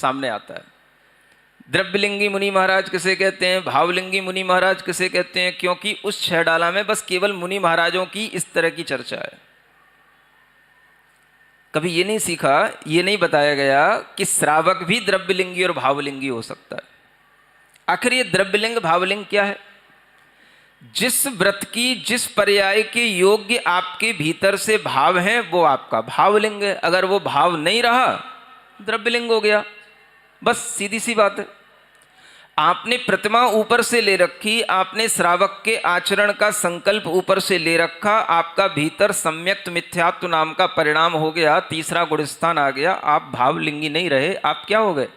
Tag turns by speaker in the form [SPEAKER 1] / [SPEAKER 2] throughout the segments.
[SPEAKER 1] सामने आता है। द्रव्यलिंगी मुनि महाराज किसे कहते हैं, भावलिंगी मुनि महाराज किसे कहते हैं, क्योंकि उस 6 डाला में बस केवल मुनि महाराजों की इस तरह की चर्चा है। कभी ये नहीं सीखा, ये नहीं बताया गया कि श्रावक भी द्रव्यलिंगी और भावलिंगी हो सकता है। आखिर ये द्रव्यलिंग भावलिंग क्या है? जिस व्रत की जिस पर्याय के योग्य आपके भीतर से भाव हैं वो आपका भावलिंग है। अगर वो भाव नहीं रहा, द्रव्यलिंग हो गया। बस सीधी सी बात है। आपने प्रतिमा ऊपर से ले रखी, आपने श्रावक के आचरण का संकल्प ऊपर से ले रखा, आपका भीतर सम्यक्त मिथ्यात्व नाम का परिणाम हो गया, तीसरा गुणस्थान आ गया, आप भावलिंगी नहीं रहे, आप क्या हो गए?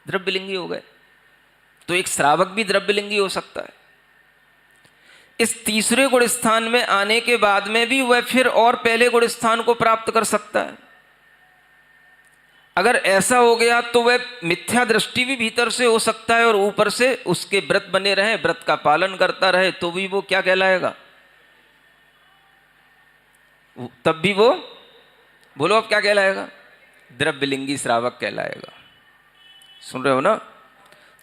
[SPEAKER 1] द्रव्यलिंगी हो गए। तो एक श्रावक भी द्रव्यलिंगी हो सकता है। इस तीसरे गुणस्थान में आने के बाद में भी वह फिर और पहले गुणस्थान को प्राप्त कर सकता है। अगर ऐसा हो गया तो वह मिथ्या दृष्टि भी भीतर से हो सकता है और ऊपर से उसके व्रत बने रहे, व्रत का पालन करता रहे, तो भी वो क्या कहलाएगा? तब भी वो, बोलो अब क्या कहलाएगा? द्रव्यलिंगी श्रावक कहलाएगा। सुन रहे हो ना?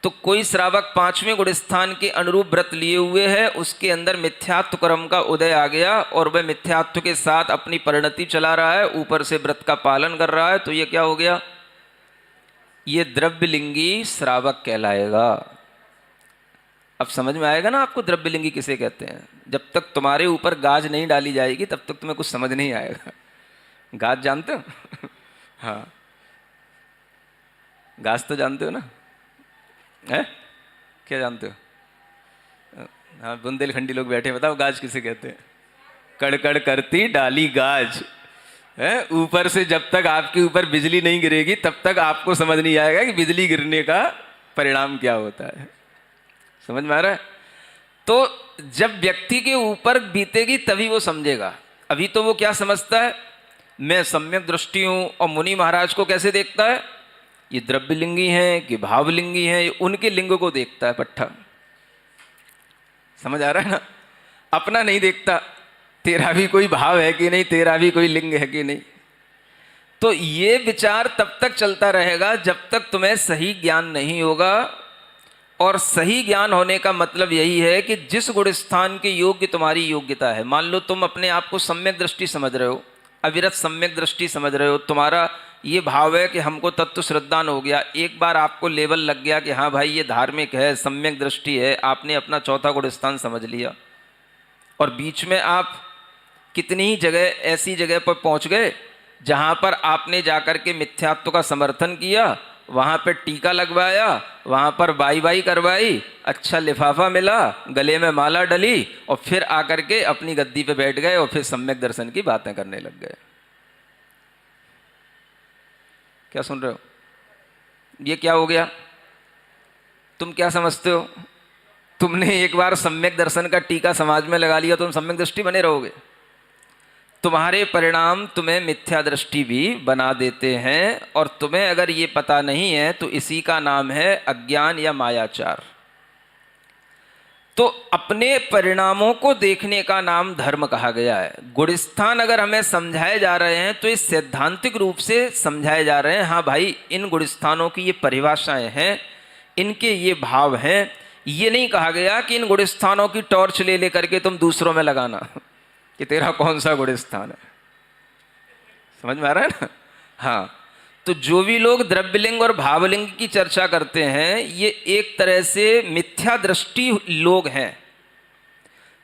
[SPEAKER 1] तो कोई श्रावक 5वें गुणस्थान के अनुरूप व्रत लिए हुए है, उसके अंदर मिथ्यात्व कर्म का उदय आ गया और वह मिथ्यात्व के साथ अपनी परिणति चला रहा है, ऊपर से व्रत का पालन कर रहा है, तो ये क्या हो गया? ये द्रव्यलिंगी श्रावक कहलाएगा। अब समझ में आएगा ना आपको द्रव्यलिंगी किसे कहते हैं। जब तक तुम्हारे ऊपर गाज नहीं डाली जाएगी तब तक तुम्हें कुछ समझ नहीं आएगा। गाज जानते हो? हाँ, गाज तो जानते हो ना? है? क्या जानते हो? हाँ, बुंदेलखंडी लोग बैठे, बताओ गाज किसे कहते हैं? कड़कड़ करती डाली गाज है। ऊपर से जब तक आपके ऊपर बिजली नहीं गिरेगी तब तक आपको समझ नहीं आएगा कि बिजली गिरने का परिणाम क्या होता है। समझ में आ रहा है? तो जब व्यक्ति के ऊपर बीतेगी तभी वो समझेगा। अभी तो वो क्या समझता है? मैं सम्यक दृष्टि हूं। और मुनि महाराज को कैसे देखता है? ये द्रव्यलिंगी हैं कि भावलिंगी हैं, ये उनके लिंग को देखता है पट्ठा। समझ आ रहा है ना? अपना नहीं देखता, तेरा भी कोई भाव है कि नहीं, तेरा भी कोई लिंग है कि नहीं। तो ये विचार तब तक चलता रहेगा जब तक तुम्हें सही ज्ञान नहीं होगा। और सही ज्ञान होने का मतलब यही है कि जिस गुणस्थान के योग्य तुम्हारी योग्यता है, मान लो तुम अपने आप को सम्यक दृष्टि समझ रहे हो, अविरत सम्यक दृष्टि समझ रहे हो, तुम्हारा ये भाव है कि हमको तत्व श्रद्धान हो गया, एक बार आपको लेवल लग गया कि हाँ भाई ये धार्मिक है, सम्यक दृष्टि है, आपने अपना चौथा गुणस्थान समझ लिया। और बीच में आप कितनी ही जगह ऐसी जगह पर पहुंच गए जहां पर आपने जाकर के मिथ्यात्व का समर्थन किया, वहां पर टीका लगवाया, वहां पर बाई बाई करवाई, अच्छा लिफाफा मिला, गले में माला डली और फिर आकर के अपनी गद्दी पे बैठ गए और फिर सम्यक दर्शन की बातें करने लग गए। क्या सुन रहे हो? ये क्या हो गया? तुम क्या समझते हो? तुमने एक बार सम्यक दर्शन का टीका समाज में लगा लिया, तुम सम्यक दृष्टि बने रहोगे। तुम्हारे परिणाम तुम्हें मिथ्या दृष्टि भी बना देते हैं। और तुम्हें अगर ये पता नहीं है तो इसी का नाम है अज्ञान या मायाचार। तो अपने परिणामों को देखने का नाम धर्म कहा गया है। गुणस्थान अगर हमें समझाए जा रहे हैं तो इस सैद्धांतिक रूप से समझाए जा रहे हैं, हाँ भाई इन गुणस्थानों की ये परिभाषाएं हैं, इनके ये भाव हैं। ये नहीं कहा गया कि इन गुणस्थानों की टॉर्च ले लेकर के तुम दूसरों में लगाना कि तेरा कौन सा गुणस्थान है। समझ में आ रहा है ना? हाँ, तो जो भी लोग द्रव्यलिंग और भावलिंग की चर्चा करते हैं, ये एक तरह से मिथ्या दृष्टि लोग हैं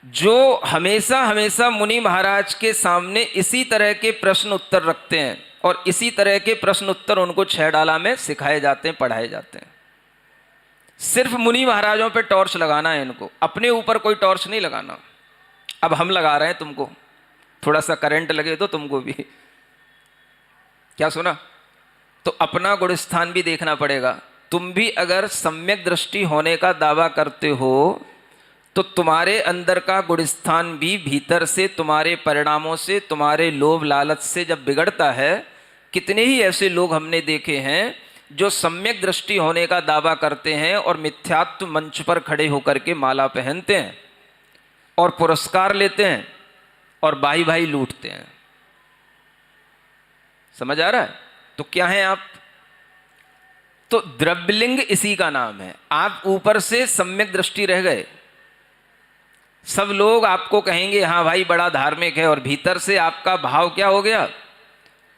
[SPEAKER 1] जो हमेशा हमेशा मुनि महाराज के सामने इसी तरह के प्रश्न उत्तर रखते हैं और इसी तरह के प्रश्न उत्तर उनको 6 डाला में सिखाए जाते हैं, पढ़ाए जाते हैं। सिर्फ मुनि महाराजों पे टॉर्च लगाना है इनको, अपने ऊपर कोई टॉर्च नहीं लगाना। अब हम लगा रहे हैं तुमको, थोड़ा सा करंट लगे तो तुमको भी। क्या सुना? तो अपना गुणस्थान भी देखना पड़ेगा। तुम भी अगर सम्यक दृष्टि होने का दावा करते हो तो तुम्हारे अंदर का गुणस्थान भी भीतर से तुम्हारे परिणामों से, तुम्हारे लोभ लालच से जब बिगड़ता है, कितने ही ऐसे लोग हमने देखे हैं जो सम्यक दृष्टि होने का दावा करते हैं और मिथ्यात्व मंच पर खड़े होकर के माला पहनते हैं और पुरस्कार लेते हैं और भाई भाई लूटते हैं। समझ आ रहा है? तो क्या है आप? तो द्रव्यलिंग इसी का नाम है। आप ऊपर से सम्यक दृष्टि रह गए, सब लोग आपको कहेंगे हाँ भाई बड़ा धार्मिक है, और भीतर से आपका भाव क्या हो गया,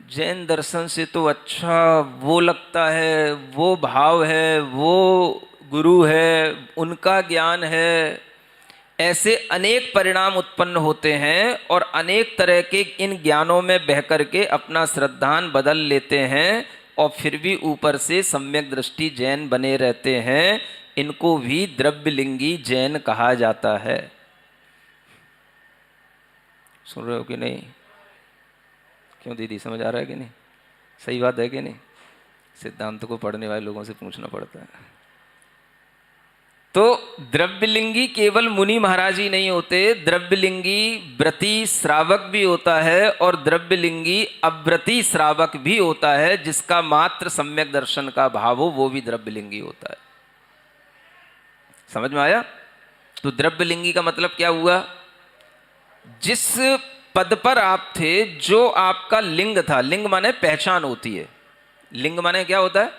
[SPEAKER 1] जैन दर्शन से तो अच्छा वो लगता है, वो भाव है, वो गुरु है, उनका ज्ञान है। ऐसे अनेक परिणाम उत्पन्न होते हैं और अनेक तरह के इन ज्ञानों में बह करके अपना श्रद्धान बदल लेते हैं और फिर भी ऊपर से सम्यक दृष्टि जैन बने रहते हैं। इनको भी द्रव्यलिंगी जैन कहा जाता है। सुन रहे हो कि नहीं? क्यों दीदी, समझ आ रहा है कि नहीं? सही बात है कि नहीं? सिद्धांत को पढ़ने वाले लोगों से पूछना पड़ता है। तो द्रव्यलिंगी केवल मुनि महाराज ही नहीं होते, द्रव्यलिंगी व्रती श्रावक भी होता है और द्रव्यलिंगी अव्रती श्रावक भी होता है। जिसका मात्र सम्यक दर्शन का भाव हो वो भी द्रव्यलिंगी होता है। समझ में आया? तो द्रव्यलिंगी का मतलब क्या हुआ, जिस पद पर आप थे, जो आपका लिंग था, लिंग माने पहचान होती है, लिंग माने क्या होता है,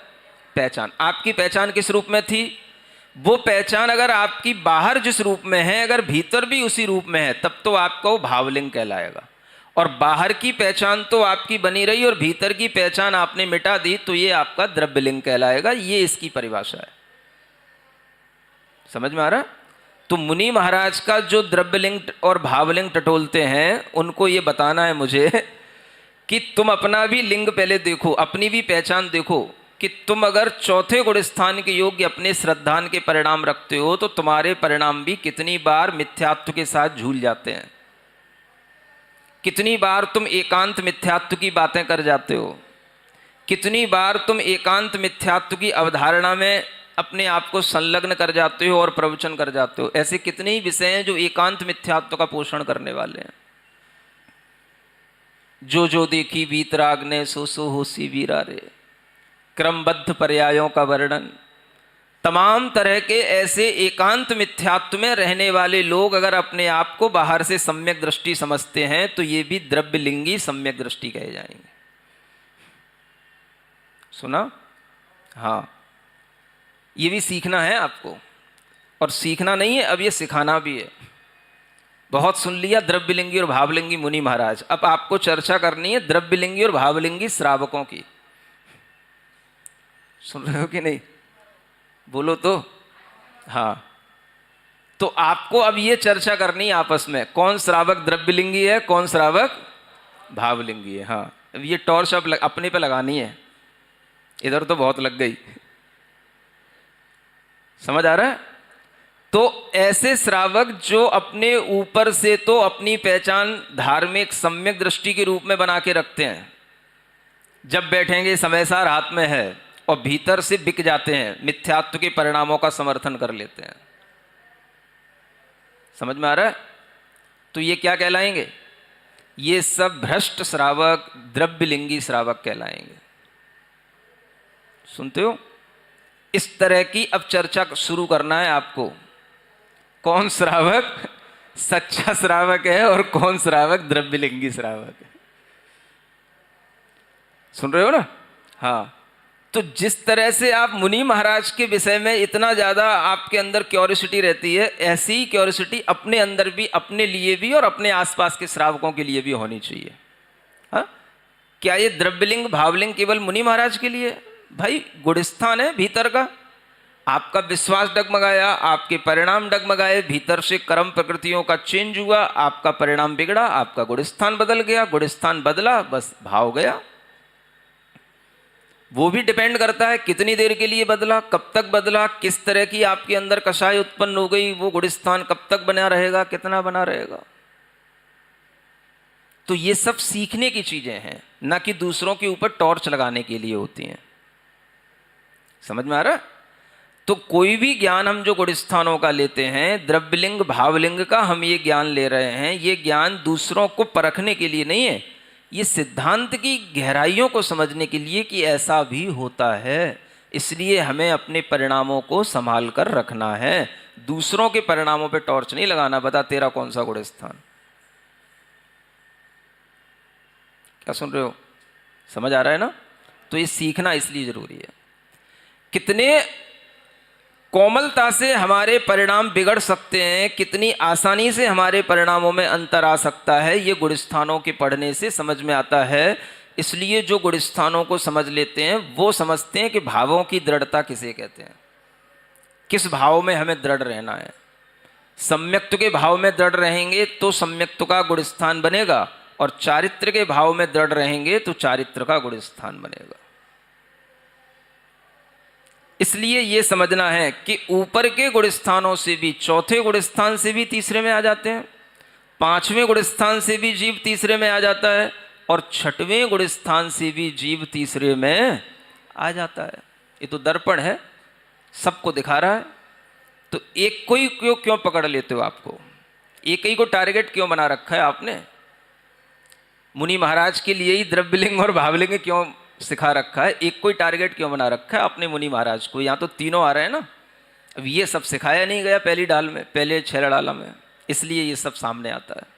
[SPEAKER 1] पहचान। आपकी पहचान किस रूप में थी, वो पहचान अगर आपकी बाहर जिस रूप में है, अगर भीतर भी उसी रूप में है, तब तो आपका वो भावलिंग कहलाएगा। और बाहर की पहचान तो आपकी बनी रही और भीतर की पहचान आपने मिटा दी, तो ये आपका द्रव्यलिंग कहलाएगा। ये इसकी परिभाषा है। समझ में आ रहा? तो मुनि महाराज का जो द्रव्यलिंग और भावलिंग टटोलते हैं, उनको ये बताना है मुझे कि तुम अपना भी लिंग पहले देखो, अपनी भी पहचान देखो कि तुम अगर चौथे गुण स्थान के योग्य अपने श्रद्धान के परिणाम रखते हो, तो तुम्हारे परिणाम भी कितनी बार मिथ्यात्व के साथ झूल जाते हैं। कितनी बार तुम एकांत मिथ्यात्व की बातें कर जाते हो, कितनी बार तुम एकांत मिथ्यात्व की अवधारणा में अपने आप को संलग्न कर जाते हो और प्रवचन कर जाते हो। ऐसे कितने ही विषय हैं जो एकांत मिथ्यात्व का पोषण करने वाले हैं। जो जो देखी वीतराग ने सो सो होसी वीरा रे, क्रमबद्ध पर्यायों का वर्णन। तमाम तरह के ऐसे एकांत मिथ्यात्व में रहने वाले लोग अगर अपने आप को बाहर से सम्यक दृष्टि समझते हैं, तो ये भी द्रव्यलिंगी सम्यक दृष्टि कहे जाएंगे। सुना? हाँ, ये भी सीखना है आपको, और सीखना नहीं है, अब ये सिखाना भी है। बहुत सुन लिया द्रव्यलिंगी और भावलिंगी मुनि महाराज, अब आपको चर्चा करनी है द्रव्यलिंगी और भावलिंगी श्रावकों की। सुन रहे हो कि नहीं? बोलो तो। हाँ, तो आपको अब ये चर्चा करनी है आपस में, कौन श्रावक द्रव्यलिंगी है, कौन श्रावक भावलिंगी है। हाँ, अब ये टॉर्च अब अपने पे लगानी है, इधर तो बहुत लग गई। समझ आ रहा है? तो ऐसे श्रावक जो अपने ऊपर से तो अपनी पहचान धार्मिक सम्यक दृष्टि के रूप में बना के रखते हैं, जब बैठेंगे समय सार हाथ में है, और भीतर से बिक जाते हैं, मिथ्यात्व के परिणामों का समर्थन कर लेते हैं। समझ में आ रहा है? तो ये क्या कहलाएंगे? ये सब भ्रष्ट श्रावक, द्रव्यलिंगी श्रावक कहलाएंगे। सुनते हो? इस तरह की अब चर्चा शुरू करना है आपको, कौन श्रावक सच्चा श्रावक है और कौन श्रावक द्रव्यलिंगी श्रावक है। सुन रहे हो ना? हाँ, तो जिस तरह से आप मुनि महाराज के विषय में इतना ज्यादा आपके अंदर क्यूरियोसिटी रहती है, ऐसी ही क्यूरियोसिटी अपने अंदर भी, अपने लिए भी और अपने आसपास के श्रावकों के लिए भी होनी चाहिए। हाँ, क्या ये द्रव्यलिंग भावलिंग केवल मुनि महाराज के लिए? भाई गुणस्थान है भीतर का, आपका विश्वास डगमगाया, आपके परिणाम डगमगाए, भीतर से कर्म प्रकृतियों का चेंज हुआ, आपका परिणाम बिगड़ा, आपका गुणस्थान बदल गया, गुणस्थान बदला, बस भाव गया। वो भी डिपेंड करता है कितनी देर के लिए बदला, कब तक बदला, किस तरह की आपके अंदर कषाय उत्पन्न हो गई, वो गुणस्थान कब तक बना रहेगा, कितना बना रहेगा। तो ये सब सीखने की चीजें हैं, ना कि दूसरों के ऊपर टॉर्च लगाने के लिए होती हैं। समझ में आ रहा है? तो कोई भी ज्ञान हम जो गुणस्थानों का लेते हैं, द्रव्यलिंग भावलिंग का हम ये ज्ञान ले रहे हैं, ये ज्ञान दूसरों को परखने के लिए नहीं है, ये सिद्धांत की गहराइयों को समझने के लिए कि ऐसा भी होता है। इसलिए हमें अपने परिणामों को संभाल कर रखना है, दूसरों के परिणामों पे टॉर्च नहीं लगाना, बता तेरा कौन सा गुणस्थान। क्या सुन रहे हो? समझ आ रहा है ना? तो ये सीखना इसलिए जरूरी है। कितने कोमलता से हमारे परिणाम बिगड़ सकते हैं, कितनी आसानी से हमारे परिणामों में अंतर आ सकता है, ये गुणस्थानों के पढ़ने से समझ में आता है। इसलिए जो गुणस्थानों को समझ लेते हैं वो समझते हैं कि भावों की दृढ़ता किसे कहते हैं, किस भाव में हमें दृढ़ रहना है। सम्यक्त्व के भाव में दृढ़ रहेंगे तो सम्यक्त्व का गुणस्थान बनेगा, और चारित्र के भाव में दृढ़ रहेंगे तो चारित्र का गुणस्थान बनेगा। इसलिए ये समझना है कि ऊपर के गुणस्थानों से भी, चौथे गुणस्थान से भी तीसरे में आ जाते हैं, पांचवें गुणस्थान से भी जीव तीसरे में आ जाता है, और छठवें गुणस्थान से भी जीव तीसरे में आ जाता है। ये तो दर्पण है, सबको दिखा रहा है। तो एक को ही क्यों पकड़ लेते हो? आपको एक ही को टारगेट क्यों बना रखा है आपने? मुनि महाराज के लिए ही द्रव्यलिंग और भावलिंग क्यों सिखा रखा है? एक कोई टारगेट क्यों बना रखा है आपने मुनि महाराज को? यहाँ तो तीनों आ रहे हैं ना। अब ये सब सिखाया नहीं गया पहली डाल में, पहले 6 डाला में, इसलिए ये सब सामने आता है।